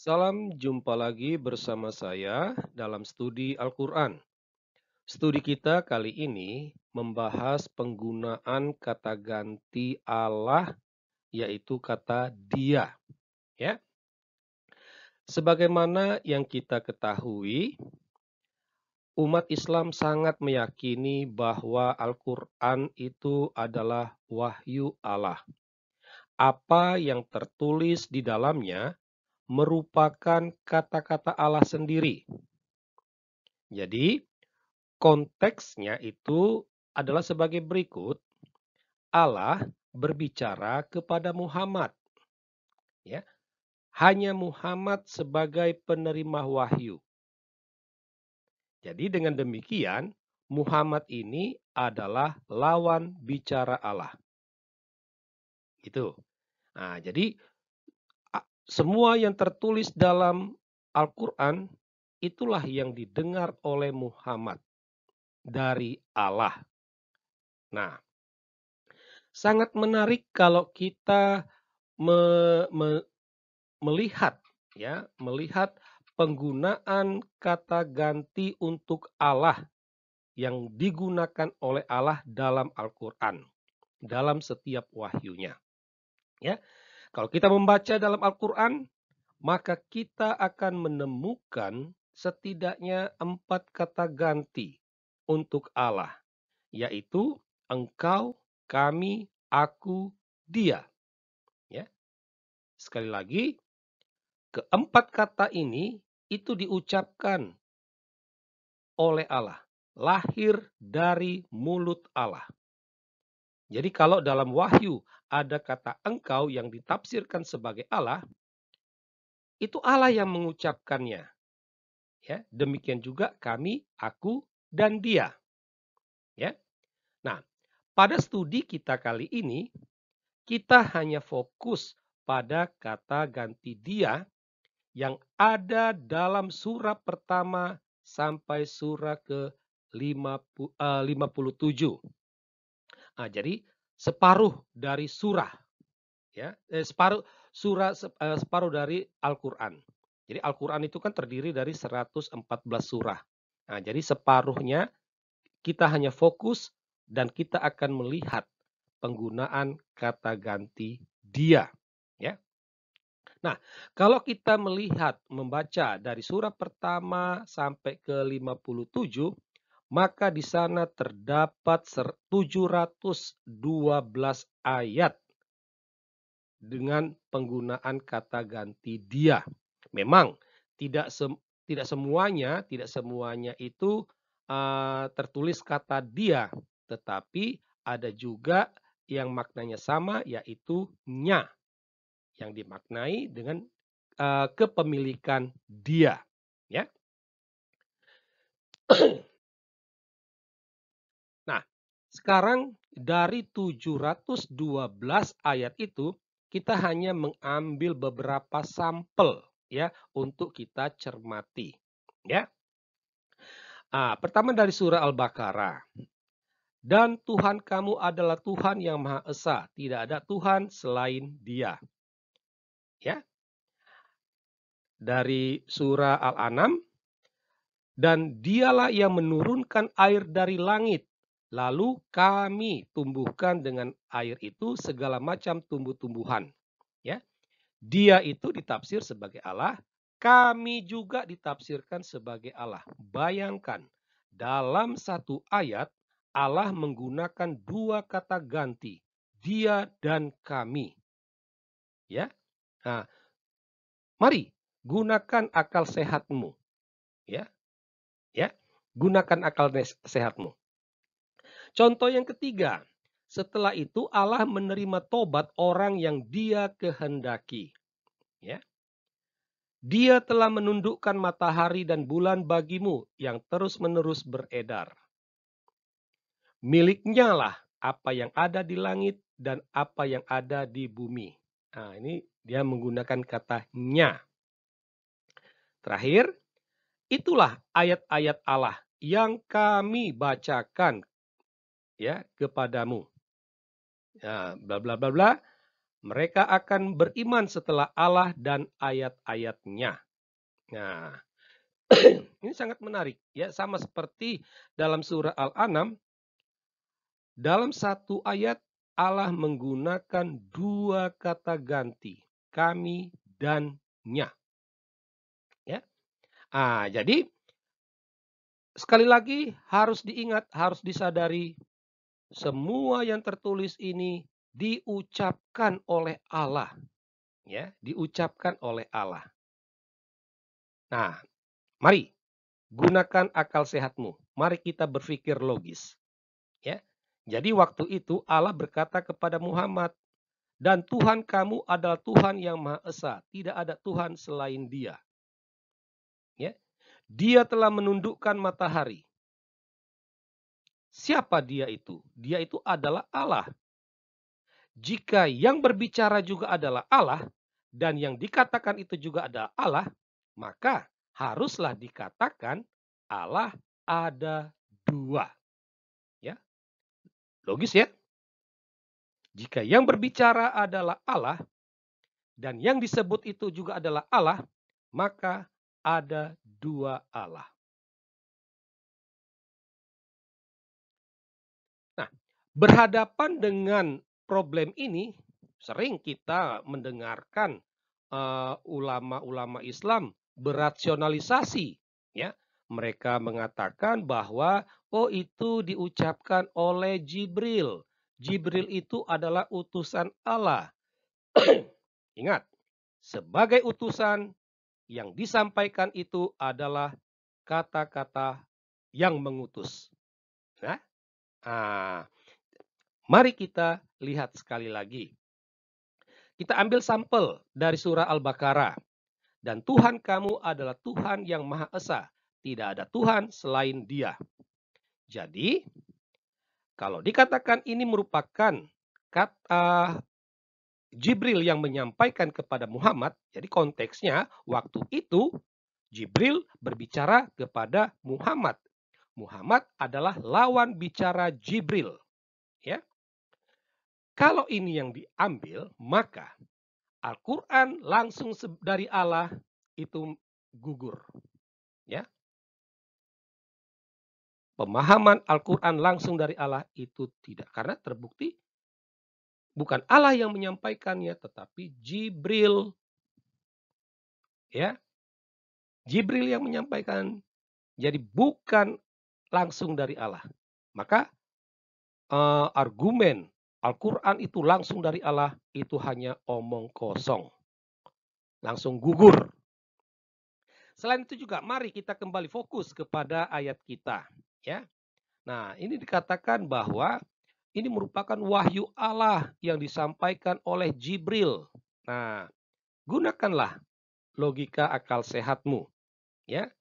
Salam jumpa lagi bersama saya dalam studi Al-Quran. Studi kita kali ini membahas penggunaan kata ganti Allah, yaitu kata Dia. Ya, sebagaimana yang kita ketahui, umat Islam sangat meyakini bahwa Al-Quran itu adalah wahyu Allah. Apa yang tertulis di dalamnya merupakan kata-kata Allah sendiri. Jadi, konteksnya itu adalah sebagai berikut. Allah berbicara kepada Muhammad, ya. Hanya Muhammad sebagai penerima wahyu. Jadi dengan demikian, Muhammad ini adalah lawan bicara Allah. Itu. Nah, jadi semua yang tertulis dalam Al-Quran itulah yang didengar oleh Muhammad dari Allah. Nah, sangat menarik kalau kita me, me, melihat penggunaan kata ganti untuk Allah yang digunakan oleh Allah dalam Al-Quran, dalam setiap wahyunya. Ya, kalau kita membaca dalam Al-Quran, maka kita akan menemukan setidaknya 4 kata ganti untuk Allah, yaitu engkau, kami, aku, dia. Ya, sekali lagi, keempat kata ini itu diucapkan oleh Allah, lahir dari mulut Allah. Jadi kalau dalam wahyu ada kata engkau yang ditafsirkan sebagai Allah, itu Allah yang mengucapkannya. Ya, demikian juga kami, aku, dan dia. Ya. Nah, pada studi kita kali ini, kita hanya fokus pada kata ganti dia yang ada dalam surah pertama sampai surah ke-57. Nah, jadi separuh dari surah, ya, separuh dari Al-Quran. Jadi Al-Quran itu kan terdiri dari 114 surah. Nah, jadi separuhnya kita hanya fokus dan kita akan melihat penggunaan kata ganti dia. Ya. Nah, kalau kita membaca dari surah pertama sampai ke 57, maka di sana terdapat 712 ayat dengan penggunaan kata ganti dia. Memang tidak semuanya itu tertulis kata dia, tetapi ada juga yang maknanya sama, yaitu nya, yang dimaknai dengan kepemilikan dia, ya. Nah, sekarang dari 712 ayat itu kita hanya mengambil beberapa sampel, ya, untuk kita cermati, ya. Pertama dari surah Al-Baqarah. Dan Tuhan kamu adalah Tuhan yang Maha Esa, tidak ada Tuhan selain Dia. Ya. Dari surah Al-An'am, dan dialah yang menurunkan air dari langit, lalu kami tumbuhkan dengan air itu segala macam tumbuh-tumbuhan. Ya. Dia itu ditafsir sebagai Allah, kami juga ditafsirkan sebagai Allah. Bayangkan, dalam satu ayat Allah menggunakan 2 kata ganti, dia dan kami. Ya. Nah, mari gunakan akal sehatmu, ya. Ya. Gunakan akal sehatmu. Contoh yang ketiga, setelah itu Allah menerima tobat orang yang Dia kehendaki. Ya. Dia telah menundukkan matahari dan bulan bagimu yang terus-menerus beredar. Miliknya lah apa yang ada di langit dan apa yang ada di bumi. Nah, ini dia menggunakan kata nya. Terakhir, itulah ayat-ayat Allah yang kami bacakan, ya, kepadamu. Ya, bla bla bla bla. Mereka akan beriman setelah Allah dan ayat-ayat-Nya. Nah, ini sangat menarik ya, sama seperti dalam surah Al-An'am, dalam satu ayat Allah menggunakan dua kata ganti, kami dan nya. Ya. Jadi sekali lagi harus diingat, harus disadari, semua yang tertulis ini diucapkan oleh Allah, ya, diucapkan oleh Allah. Nah, mari gunakan akal sehatmu. Mari kita berpikir logis, ya. Jadi waktu itu Allah berkata kepada Muhammad, dan Tuhan kamu adalah Tuhan yang Maha Esa, tidak ada Tuhan selain Dia. Ya. Dia telah menundukkan matahari. Siapa dia itu? Dia itu adalah Allah. Jika yang berbicara juga adalah Allah, dan yang dikatakan itu juga adalah Allah, maka haruslah dikatakan Allah ada dua. Ya, logis ya? Jika yang berbicara adalah Allah, dan yang disebut itu juga adalah Allah, maka ada dua Allah. Nah, berhadapan dengan problem ini, sering kita mendengarkan ulama-ulama Islam berasionalisasi, ya. Mereka mengatakan bahwa oh itu diucapkan oleh Jibril. Jibril itu adalah utusan Allah. Ingat, sebagai utusan yang disampaikan itu adalah kata-kata yang mengutus. Nah, mari kita lihat sekali lagi. Kita ambil sampel dari surah Al-Baqarah. Dan Tuhan kamu adalah Tuhan yang Maha Esa. Tidak ada Tuhan selain Dia. Jadi, kalau dikatakan ini merupakan kata Jibril yang menyampaikan kepada Muhammad, jadi konteksnya waktu itu Jibril berbicara kepada Muhammad. Muhammad adalah lawan bicara Jibril. Ya. Kalau ini yang diambil, maka Al-Quran langsung dari Allah itu gugur. Ya. Pemahaman Al-Quran langsung dari Allah itu tidak. Karena terbukti bukan Allah yang menyampaikannya, tetapi Jibril. Ya. Jibril yang menyampaikan. Jadi bukan langsung dari Allah. Maka argumen Al-Quran itu langsung dari Allah itu hanya omong kosong. Langsung gugur. Selain itu juga mari kita kembali fokus kepada ayat kita. Ya. Nah, ini dikatakan bahwa ini merupakan wahyu Allah yang disampaikan oleh Jibril. Nah, gunakanlah logika akal sehatmu. Ya.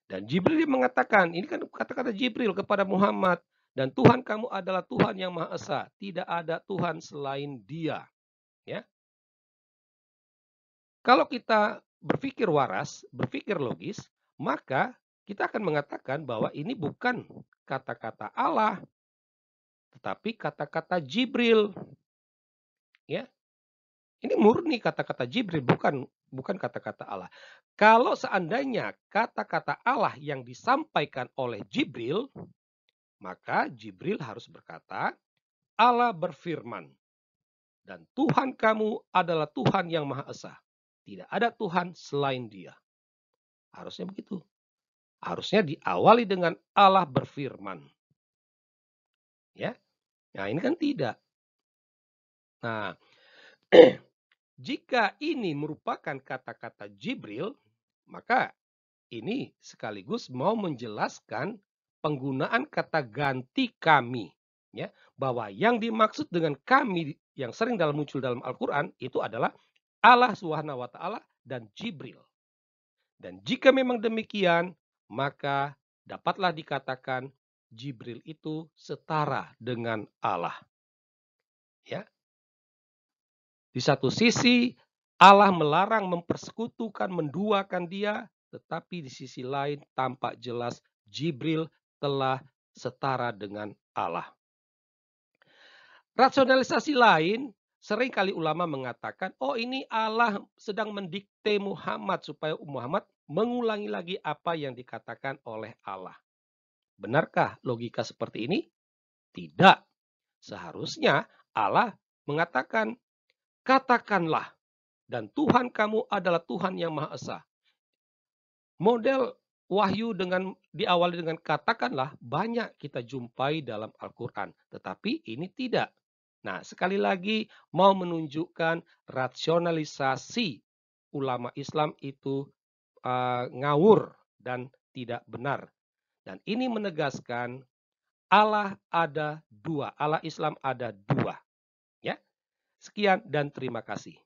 Dan Jibril mengatakan, ini kan kata-kata Jibril kepada Muhammad, dan Tuhan kamu adalah Tuhan yang Maha Esa, tidak ada Tuhan selain Dia. Ya. Kalau kita berpikir waras, berpikir logis, maka kita akan mengatakan bahwa ini bukan kata-kata Allah, tetapi kata-kata Jibril. Ya. Ini murni kata-kata Jibril, bukan kata-kata Allah. Kalau seandainya kata-kata Allah yang disampaikan oleh Jibril, maka Jibril harus berkata, Allah berfirman, dan Tuhan kamu adalah Tuhan yang Maha Esa. Tidak ada Tuhan selain Dia. Harusnya begitu. Harusnya diawali dengan Allah berfirman. Ya. Nah, ini kan tidak. Nah, jika ini merupakan kata-kata Jibril, maka ini sekaligus mau menjelaskan penggunaan kata ganti kami. Ya, bahwa yang dimaksud dengan kami yang sering muncul dalam Al-Quran itu adalah Allah Subhanahu wa Ta'ala dan Jibril. Dan jika memang demikian, maka dapatlah dikatakan Jibril itu setara dengan Allah. Ya. Di satu sisi Allah melarang mempersekutukan, menduakan Dia, tetapi di sisi lain tampak jelas Jibril telah setara dengan Allah. Rasionalisasi lain Seringkali ulama mengatakan, oh ini Allah sedang mendikte Muhammad supaya Muhammad mengulangi lagi apa yang dikatakan oleh Allah. Benarkah logika seperti ini? Tidak. Seharusnya Allah mengatakan, katakanlah, dan Tuhan kamu adalah Tuhan yang Maha Esa. Model wahyu diawali dengan katakanlah banyak kita jumpai dalam Al-Quran. Tetapi ini tidak. Nah, sekali lagi mau menunjukkan rasionalisasi ulama Islam itu ngawur dan tidak benar. Dan ini menegaskan Allah ada dua, Allah Islam ada dua. Ya, sekian dan terima kasih.